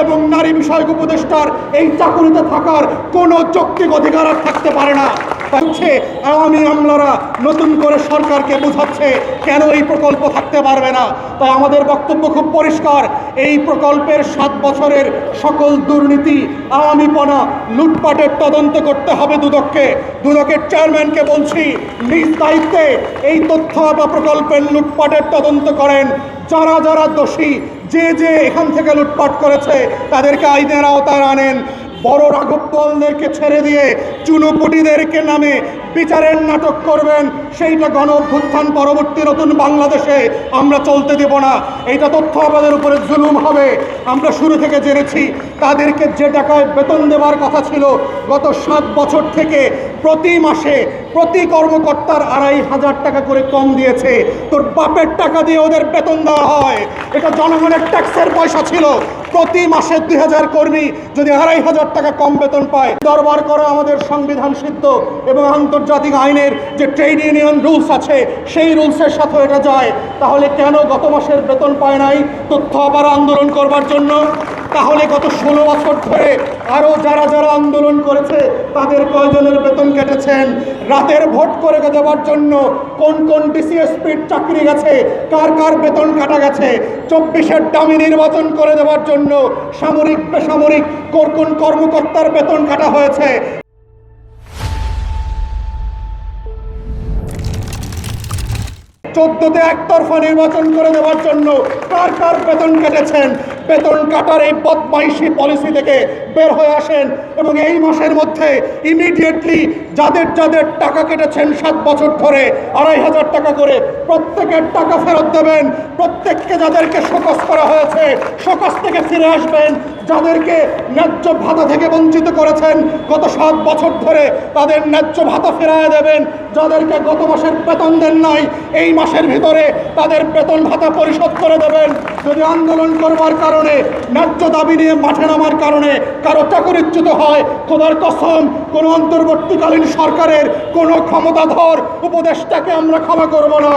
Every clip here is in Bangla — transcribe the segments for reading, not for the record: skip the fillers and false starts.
এবং নারী বিষয়ক উপদেষ্টার এই চাকুরিতে থাকার কোনো যৌক্তিক অধিকার আর থাকতে পারে না। হচ্ছে আওয়ামী আমলারা নতুন করে সরকারকে বোঝাচ্ছে কেন এই প্রকল্প থাকতে পারবে না। তাই আমাদের বক্তব্য খুব পরিষ্কার, এই প্রকল্পের 7 বছরের সকল দুর্নীতি, আওয়ামীপনা, লুটপাটের তদন্ত করতে হবে দুদককে। দুদকের চেয়ারম্যানকে বলছি, নিজ দায়িত্বে এই তথ্য বা প্রকল্পের লুটপাটের তদন্ত করেন। যারা যারা দোষী, যে যে এখান থেকে লুটপাট করেছে তাদেরকে আইনের আওতায় আনেন। বড় রাঘব বোয়ালদেরকে ছেড়ে দিয়ে চুনুপুটিদেরকে নামে বিচারের নাটক করবেন, সেইটা গণ অভ্যুত্থান পরবর্তী নতুন বাংলাদেশে আমরা চলতে দেব না। এইটা তথ্য আমাদের উপরে জুলুম হবে। আমরা শুরু থেকে জেনেছি তাদেরকে যে টাকায় বেতন দেওয়ার কথা ছিল গত 7 বছর থেকে প্রতি মাসে প্রতি কর্মকর্তার 2,500 টাকা করে কম দিয়েছে। তোর বাপের টাকা দিয়ে ওদের বেতন দেওয়া হয়, এটা জনগণের ট্যাক্সের পয়সা ছিল। প্রতি মাসে 2,000 কর্মী যদি 2,500 টাকা কম বেতন পায়, দরবার করা আমাদের সংবিধান সিদ্ধ এবং আন্তর্জাতিক আইনের যে ট্রেড ইউনিয়ন রুলস আছে সেই রুলসের সাথে এটা যায়। তাহলে কেন গত মাসের বেতন পায় নাই? তথ্য আবার আন্দোলন করবার জন্য। তাহলে গত 16 বছর ধরে আরও যারা যারা আন্দোলন করেছে তাদের কয়জনের বেতন কেটেছেন? রাতের ভোট করে দেওয়ার জন্য কোন কোন ডিসিএসপির চাকরি গেছে, কার কার বেতন কাটা গেছে? 24-এর ডামি নির্বাচন করে দেওয়ার জন্য সামরিক বেসামরিক কোন কোন কর্মকর্তার বেতন কাটা হয়েছে? 14তে একতরফা নির্বাচন করে দেওয়ার জন্য কার কার বেতন কেটেছেন? বেতন কাটার এই বদমাইশি পলিসি থেকে বের হয়ে আসেন এবং এই মাসের মধ্যে ইমিডিয়েটলি যাদের যাদের টাকা কেটেছেন 7 বছর ধরে 2,500 টাকা করে, প্রত্যেকের টাকা ফেরত দেবেন। প্রত্যেককে যাদেরকে শোকজ করা হয়েছে শোকজ থেকে ফিরে আসবেন। যাদেরকে ন্যায্য ভাতা থেকে বঞ্চিত করেছেন গত 7 বছর ধরে তাদের ন্যায্য ভাতা ফেরায় দেবেন। যাদেরকে গত মাসের বেতন দেন নাই এই মাসের ভিতরে তাদের বেতন ভাতা পরিশোধ করে দেবেন। যদি আন্দোলন করবার কারণে ন্যায্য দাবি নিয়ে মাঠে নামার কারণে কারো চাকরিচ্যুত হয়, খোদার কসম কোনো অন্তর্বর্তীকালীন সরকারের কোনো ক্ষমতাধর উপদেষ্টাকে আমরা ক্ষমা করব না।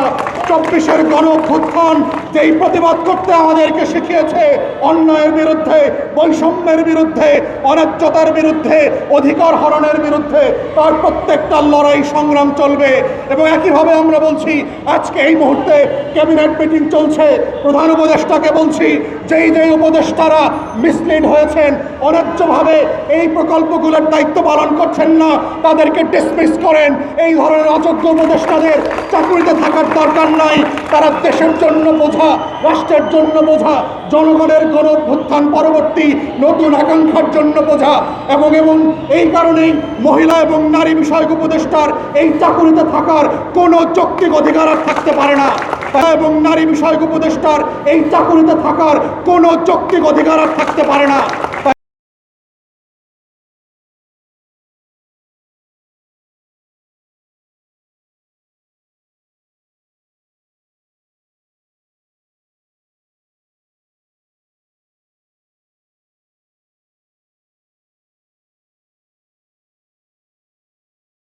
24-এর গণ অভ্যুত্থান যেই প্রতিবাদ করতে আমাদেরকে শিখিয়েছে, অন্যায়ের বিরুদ্ধে, বৈষম্যের বিরুদ্ধে, অন্যায্যতার বিরুদ্ধে, অধিকার হরণের বিরুদ্ধে, তার প্রত্যেকটা লড়াই সংগ্রাম চলবে। এবং একইভাবে আমরা বলছি, আজকে এই মুহূর্তে ক্যাবিনেট মিটিং চলছে, প্রধান উপদেষ্টাকে বলছি যেই যেই উপদেষ্টারা মিসলিড হয়েছেন, অন্যায্যভাবে এই প্রকল্পগুলোর দায়িত্ব পালন করছেন না, তাদেরকে ডিসমিস করেন। এই ধরনের অযোগ্য উপদেষ্টাদের চাকরিতে থাকার দরকার নাই। তারা দেশের জন্য বোঝা, রাষ্ট্রের জন্য বোঝা, জনগণের গণ অভ্যুত্থান পরবর্তী নতুন আকাঙ্ক্ষার জন্য বোঝা। এবং এই কারণেই মহিলা এবং নারী বিষয়ক উপদেষ্টার এই চাকরিতে থাকার কোনো যৌক্তিক অধিকার আর থাকতে পারে না। এবং নারী বিষয়ক উপদেষ্টার এই চাকরিতে থাকার কোনো যৌক্তিক অধিকার আর থাকতে পারে না।